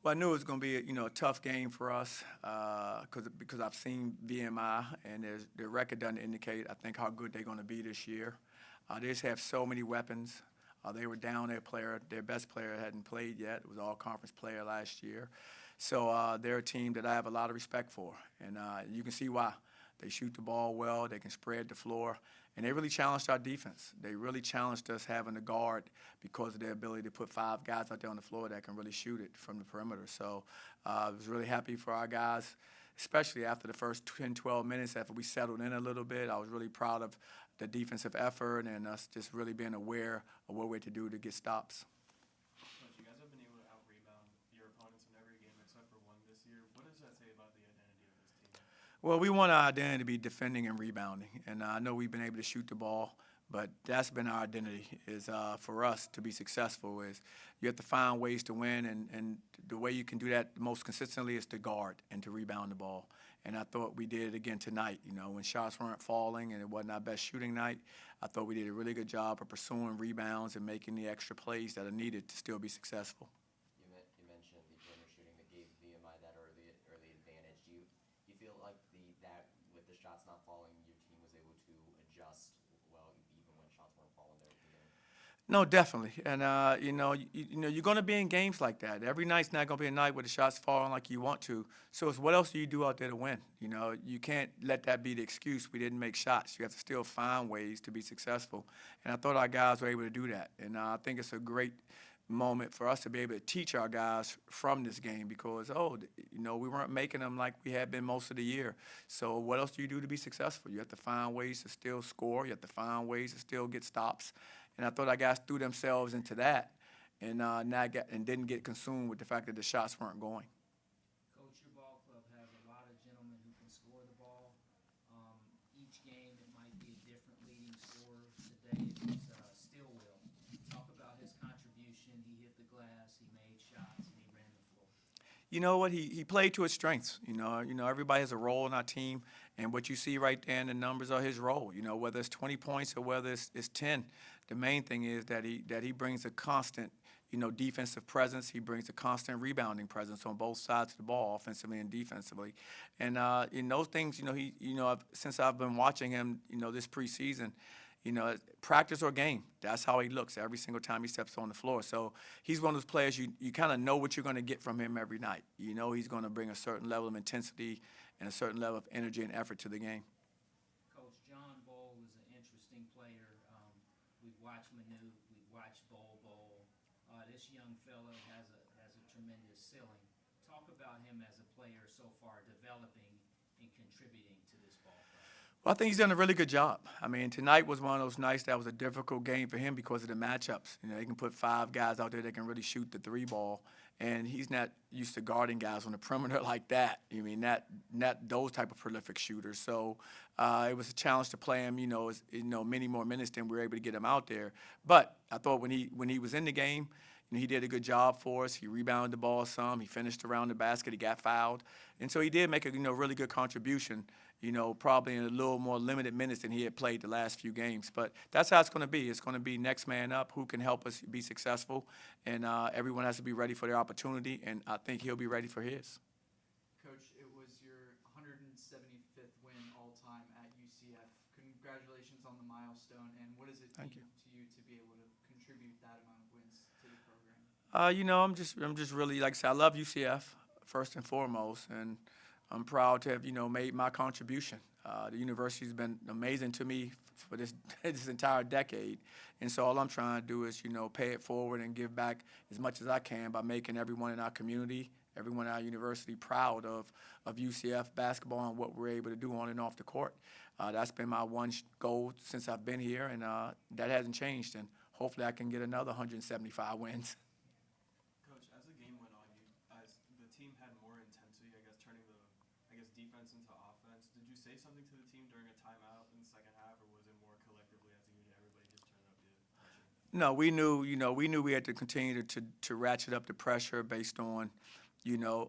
Well, I knew it was going to be a tough game for us because I've seen VMI and their record doesn't indicate I think how good they're going to be this year. They just have so many weapons. They were down their best player hadn't played yet. It was all conference player last year. So they're a team that I have a lot of respect for, and you can see why. They shoot the ball well. They can spread the floor. And they really challenged our defense. They really challenged us having to guard because of their ability to put five guys out there on the floor that can really shoot it from the perimeter. So I was really happy for our guys, especially after the first 10, 12 minutes, after we settled in a little bit. I was really proud of the defensive effort and us just really being aware of what we're to do to get stops. Coach, you guys have been able to out-rebound your opponents in every game except for one this year. What does that say about the identity of this team? Well, we want our identity to be defending and rebounding, and I know we've been able to shoot the ball, but that's been our identity. Is for us to be successful is you have to find ways to win, and the way you can do that most consistently is to guard and to rebound the ball. And I thought we did it again tonight. When shots weren't falling and it wasn't our best shooting night, I thought we did a really good job of pursuing rebounds and making the extra plays that are needed to still be successful. You mentioned the perimeter shooting that gave VMI that early advantage. Do you feel like that with the shots not falling, your team was able to adjust well even when shots weren't falling there at the beginning? No, definitely, and you're going to be in games like that. Every night's not going to be a night where the shots falling like you want to. So it's what else do you do out there to win? You can't let that be the excuse. We didn't make shots. You have to still find ways to be successful, and I thought our guys were able to do that. And I think it's a great moment for us to be able to teach our guys from this game because we weren't making them like we had been most of the year. So what else do you do to be successful? You have to find ways to still score. You have to find ways to still get stops. And I thought our guys threw themselves into that and didn't get consumed with the fact that the shots weren't going. Coach, your ball club has a lot of gentlemen who can score the ball. Each game it might be a different leading scorer. Today it was Stillwell. Talk about his contribution. He hit the glass, he made shots, and he ran the floor. You know what? He played to his strengths. Everybody has a role in our team, and what you see right there in the numbers are his role. Whether it's 20 points or whether it's 10, the main thing is that he brings a constant, defensive presence. He brings a constant rebounding presence on both sides of the ball, offensively and defensively. And in those things, since I've been watching him, this preseason. Practice or game. That's how he looks every single time he steps on the floor. So he's one of those players you kind of know what you're going to get from him every night. He's going to bring a certain level of intensity and a certain level of energy and effort to the game. Coach, John Bowl is an interesting player. We've watched Manu, we've watched Bowl. This young fellow has a tremendous ceiling. Talk about him as a player so far, developing and contributing to this ball club. Well, I think he's done a really good job. I mean, tonight was one of those nights that was a difficult game for him because of the matchups. He can put five guys out there that can really shoot the three ball, and he's not used to guarding guys on the perimeter like that. Not those type of prolific shooters. So it was a challenge to play him. Many more minutes than we were able to get him out there. But I thought when he was in the game, he did a good job for us. He rebounded the ball some. He finished around the basket. He got fouled, and so he did make a really good contribution. Probably in a little more limited minutes than he had played the last few games. But that's how it's going to be. It's going to be next man up who can help us be successful, and everyone has to be ready for their opportunity, and I think he'll be ready for his. Coach, it was your 175th win all-time at UCF. Congratulations on the milestone, and what does it mean to you to be able to contribute that amount of wins to the program? I'm just really, like I said, I love UCF first and foremost, and I'm proud to have, made my contribution. The university's been amazing to me for this entire decade. And so all I'm trying to do is, pay it forward and give back as much as I can by making everyone in our community, everyone at our university proud of UCF basketball and what we're able to do on and off the court. That's been my one goal since I've been here, and that hasn't changed. And hopefully I can get another 175 wins. Team had more intensity, I guess, turning the defense into offense. Did you say something to the team during a timeout in the second half, or was it more collectively as a unit, everybody just turned up the pressure? No, we knew we had to continue to ratchet up the pressure based on,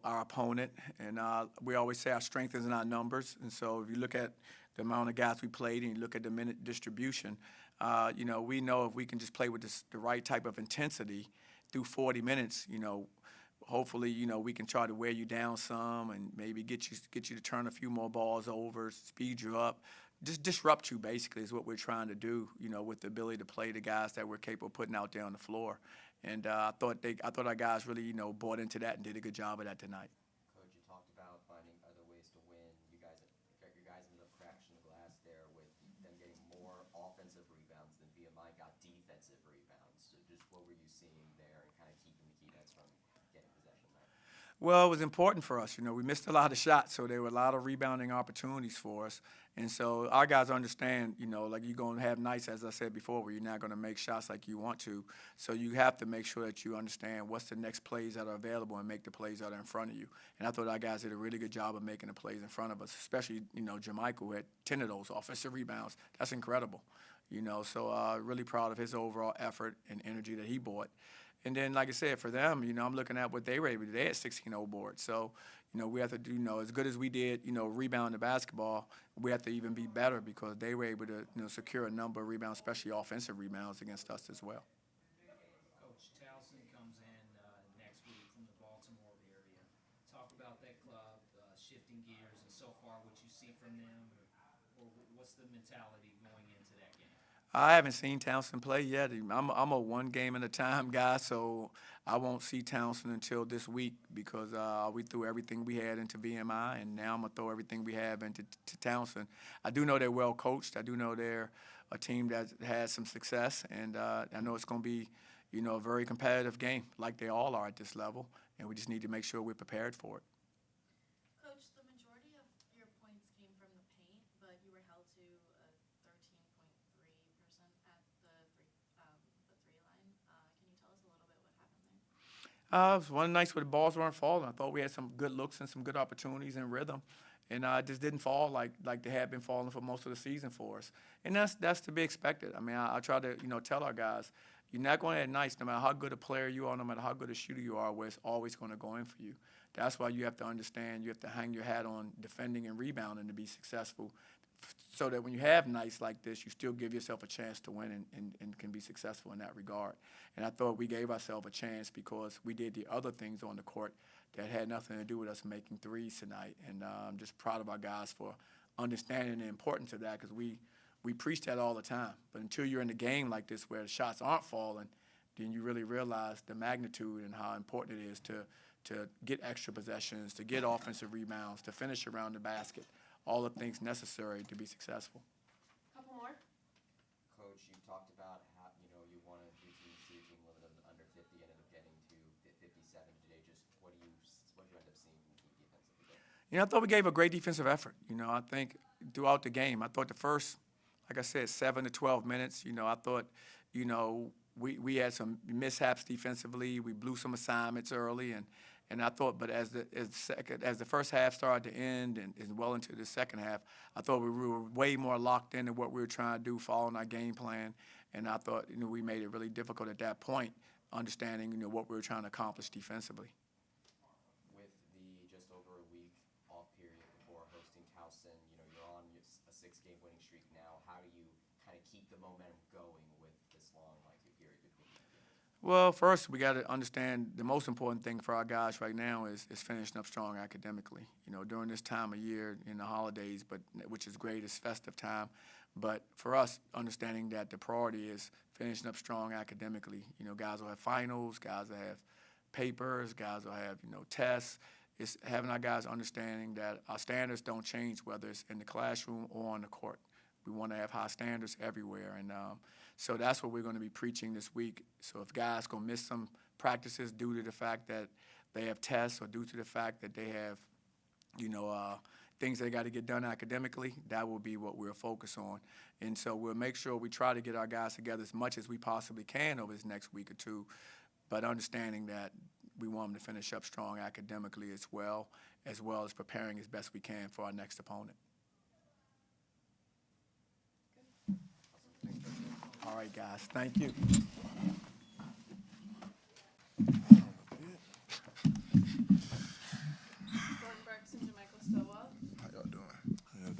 our opponent. And we always say our strength is in our numbers. And so if you look at the amount of guys we played and you look at the minute distribution, we know if we can just play with the right type of intensity through 40 minutes, hopefully, we can try to wear you down some and maybe get you to turn a few more balls over, speed you up, just disrupt you. Basically, is what we're trying to do. With the ability to play the guys that we're capable of putting out there on the floor. And I thought our guys really, bought into that and did a good job of that tonight. Coach, you talked about finding other ways to win. You guys, your guys ended up crashing the glass there with them getting more offensive rebounds than VMI got defensive rebounds. So just what were you seeing there and kind of keeping the Key Nets from getting possession there? Well, it was important for us. We missed a lot of shots, so there were a lot of rebounding opportunities for us. And so our guys understand, like you're going to have nights, as I said before, where you're not going to make shots like you want to. So you have to make sure that you understand what's the next plays that are available and make the plays that are in front of you. And I thought our guys did a really good job of making the plays in front of us, especially, Jermichael, who had 10 of those offensive rebounds. That's incredible. So really proud of his overall effort and energy that he brought. And then, like I said, for them, I'm looking at what they were able to do. They had 16-0 boards. So, we have to do, as good as we did, rebound the basketball, we have to even be better because they were able to, secure a number of rebounds, especially offensive rebounds against us as well. Coach Towson comes in next week from the Baltimore area. Talk about that club, shifting gears, and so far what you see from them, or what's the mentality going into that game? I haven't seen Townsend play yet. I'm a one game at a time guy, so I won't see Townsend until this week because we threw everything we had into VMI, and now I'm going to throw everything we have into Townsend. I do know they're well coached. I do know they're a team that has some success, and I know it's going to be, a very competitive game like they all are at this level, and we just need to make sure we're prepared for it. Coach, the majority of your points came from the paint, but you were held to a 13.3% at the three line. Can you tell us a little bit what happened there? It was one of the nights where the balls weren't falling. I thought we had some good looks and some good opportunities and rhythm, and it just didn't fall like they had been falling for most of the season for us. And that's to be expected. I mean, I try to tell our guys, you're not going to have nights no matter how good a player you are, no matter how good a shooter you are, where it's always going to go in for you. That's why you have to understand you have to hang your hat on defending and rebounding to be successful, so that when you have nights like this, you still give yourself a chance to win and can be successful in that regard. And I thought we gave ourselves a chance because we did the other things on the court that had nothing to do with us making threes tonight. And I'm just proud of our guys for understanding the importance of that because we preach that all the time. But until you're in a game like this where the shots aren't falling, then you really realize the magnitude and how important it is to get extra possessions, to get offensive rebounds, to finish around the basket, all the things necessary to be successful. Couple more. Coach, you talked about how you wanted your team to see a team limit of under 50, ended up getting to 57 today. Just what do you end up seeing from the team defensively? I thought we gave a great defensive effort. I think throughout the game, I thought the first, like I said, 7 to 12 minutes, I thought, we had some mishaps defensively. We blew some assignments early, and I thought, but as the first half started to end and well into the second half, I thought we were way more locked into what we were trying to do, following our game plan, and I thought we made it really difficult at that point, understanding what we were trying to accomplish defensively. With the just over a week off period before hosting Towson, you're on a 6-game winning streak now. How do you kind of keep the momentum going with this long period between games? Well, first, we got to understand the most important thing for our guys right now is finishing up strong academically. During this time of year in the holidays, which is great, it's festive time. But for us, understanding that the priority is finishing up strong academically. Guys will have finals, guys will have papers, guys will have, tests. It's having our guys understanding that our standards don't change, whether it's in the classroom or on the court. We want to have high standards everywhere, and so that's what we're going to be preaching this week. So if guys going to miss some practices due to the fact that they have tests or due to the fact that they have, things they got to get done academically, that will be what we'll focus on. And so we'll make sure we try to get our guys together as much as we possibly can over this next week or two, but understanding that we want them to finish up strong academically as well as preparing as best we can for our next opponent. All right, guys. Thank you. Jordan Burks and Jermichael Stowell. How y'all doing?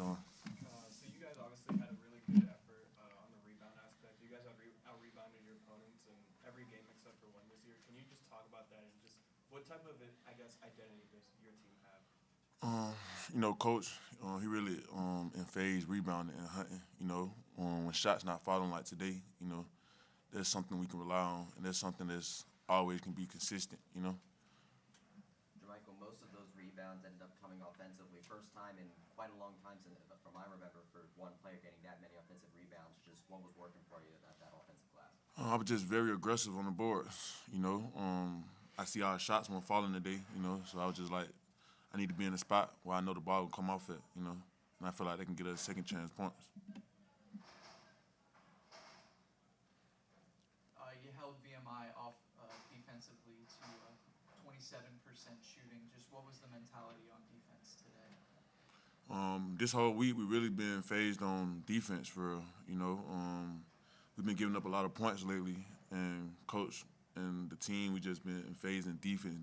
So you guys obviously had a really good effort on the rebound aspect. You guys have out-rebounded your opponents in every game except for one this year. Can you just talk about that and just What type of, I guess, identity does your team have? Coach, he really in phase rebounding and hunting. When shots not falling like today, that's something we can rely on, and that's something that's always can be consistent. Jermichael, most of those rebounds ended up coming offensively. First time in quite a long time since, from I remember, for one player getting that many offensive rebounds. Just what was working for you at that offensive glass? I was just very aggressive on the boards. I see our shots weren't falling today. So I was just like, I need to be in a spot where I know the ball will come off at. And I feel like they can get us second chance points. You held VMI off defensively to 27% shooting. Just what was the mentality on defense today? This whole week we really been phased on defense for real. We've been giving up a lot of points lately, and coach and the team we just been phasing defense.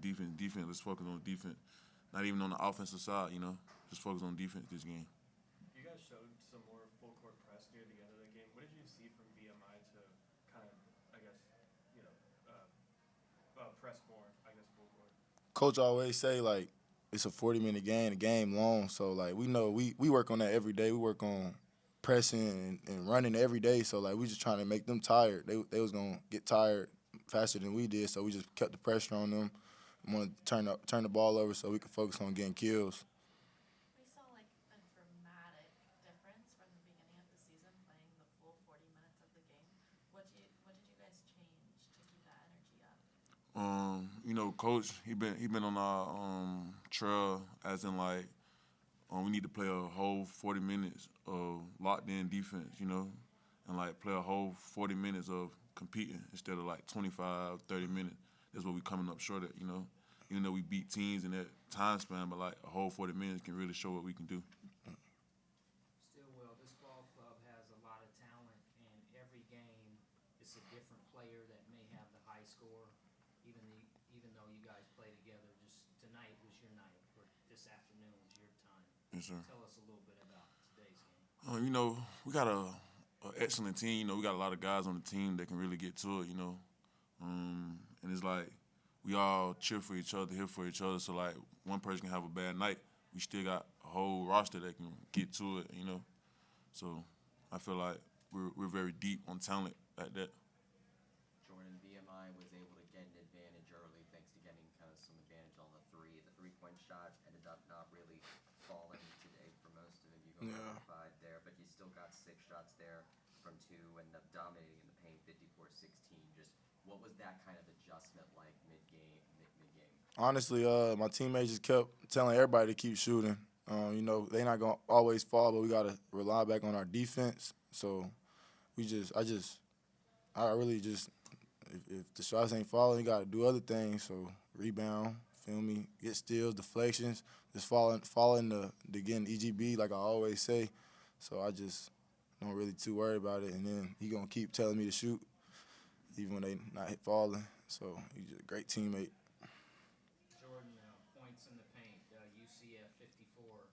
Let's focus on defense, not even on the offensive side. Just focus on defense this game. You guys showed some more full court press near the end of the game. What did you see from VMI to kind of, I guess, press more, I guess, full court? Coach always say like it's a 40-minute game, a game long. So like we know we work on that every day. We work on pressing and running every day. So like we just trying to make them tired. They was gonna get tired faster than we did. So we just kept the pressure on them. We want to turn the ball over so we can focus on getting kills. We saw like a dramatic difference from the beginning of the season playing the full 40 minutes of the game. What did you guys change to keep that energy up? Coach, he been on our trail as in like we need to play a whole 40 minutes of locked in defense, and like play a whole 40 minutes of competing instead of like 25, 30 minutes. That's what we coming up short at, Even though we beat teams in that time span, but like a whole 40 minutes can really show what we can do. Stillwell, this ball club has a lot of talent, and every game it's a different player that may have the high score. Even though you guys play together, just tonight was your night, or this afternoon was your time. Yes, sir. Tell us a little bit about today's game. We got a excellent team. We got a lot of guys on the team that can really get to it. And it's like we all cheer for each other, here for each other. So like one person can have a bad night, we still got a whole roster that can get to it. So I feel like we're very deep on talent at that. Jordan, VMI was able to get an advantage early thanks to getting kind of some advantage on the three. The three-point shot ended up not really falling today for most of it. You go 5 there, but you still got 6 shots there from 2, ended up dominating in the paint, 54-16. Just what was that kind of adjustment like mid-game? Honestly, my teammates just kept telling everybody to keep shooting. They not gonna always fall, but we gotta rely back on our defense. So I really just, if the shots ain't falling, you gotta do other things. So rebound, feel me, get steals, deflections, just fall in the getting EGB like I always say. So I just don't really too worry about it. And then he gonna keep telling me to shoot, even when they not falling. So he's just a great teammate. Jordan, points in the paint, UCF 54,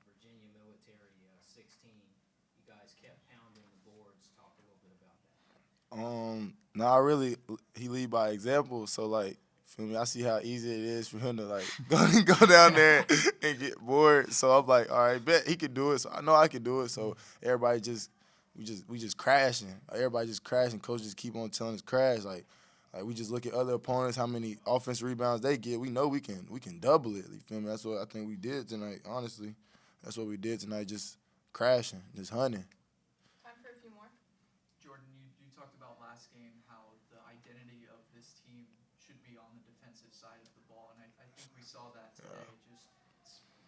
Virginia Military 16. You guys kept pounding the boards. Talk a little bit about that. I really, he lead by example. So like, feel me, I see how easy it is for him to like go down there and get bored. So I'm like, all right, bet he can do it. So I know I can do it. So everybody we just crashing. Like, everybody just crashing. Coach just keep on telling us crash. Like we just look at other opponents, how many offensive rebounds they get. We know we can double it. You feel me? That's what I think we did tonight. Honestly, that's what we did tonight. Just crashing, just hunting. Time for a few more. Jordan, you talked about last game how the identity of this team should be on the defensive side of the ball, and I think we saw that today. Just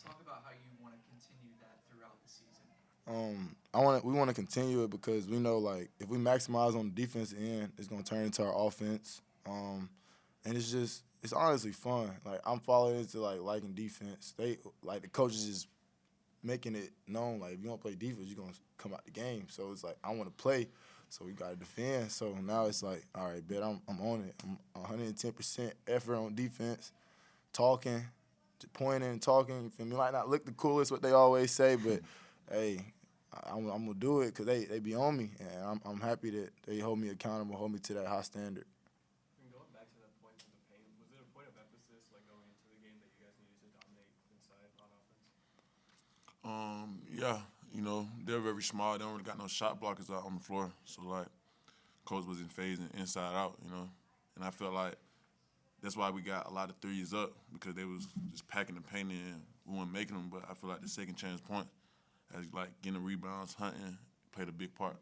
talk about how you want to continue that throughout the season. We want to continue it because we know like if we maximize on the defensive end, it's gonna turn into our offense. And it's honestly fun. Like I'm falling into like liking defense. They like the coaches just making it known like if you don't play defense, you're gonna come out the game. So it's like I want to play, so we gotta defend. So now it's like, all right, bet I'm on it. I'm 110% effort on defense, talking, pointing and talking. You feel me? Might not look the coolest, what they always say, but hey, I'm gonna do it because they be on me, and I'm happy that they hold me accountable, hold me to that high standard. And going back to that point in the paint, was it a point of emphasis outside on offense? Yeah, you know, they're very small. They don't really got no shot blockers out on the floor. So, like, coach wasn't phasing inside out, you know. And I felt like that's why we got a lot of threes up because they was just packing the paint in. We weren't making them, but I feel like the second chance point, as like getting the rebounds, hunting, played a big part.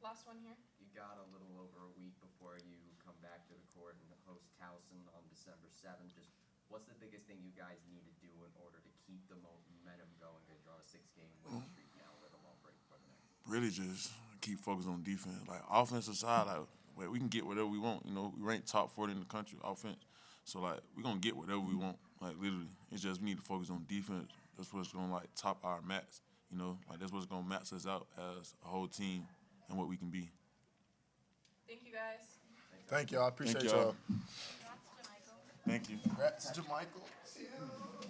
Last one here. You got a little over a week before you come back to the court and host Towson on December 7th. Just what's the biggest thing you guys need to do in order to keep the momentum going? Because you're on a 6-game winning streak now with a long break for the next. Really just keep focused on defense. Like offensive side, like we can get whatever we want. You know, we rank top 40 in the country offense. So like we're gonna get whatever we want. Like literally. It's just we need to focus on defense. That's what's gonna like top our max. You know, like that's what's gonna max us out as a whole team and what we can be. Thank you guys. Thank y'all. I appreciate y'all. y'all. Congrats, Jamichael. Thank you. Congrats, Jamichael.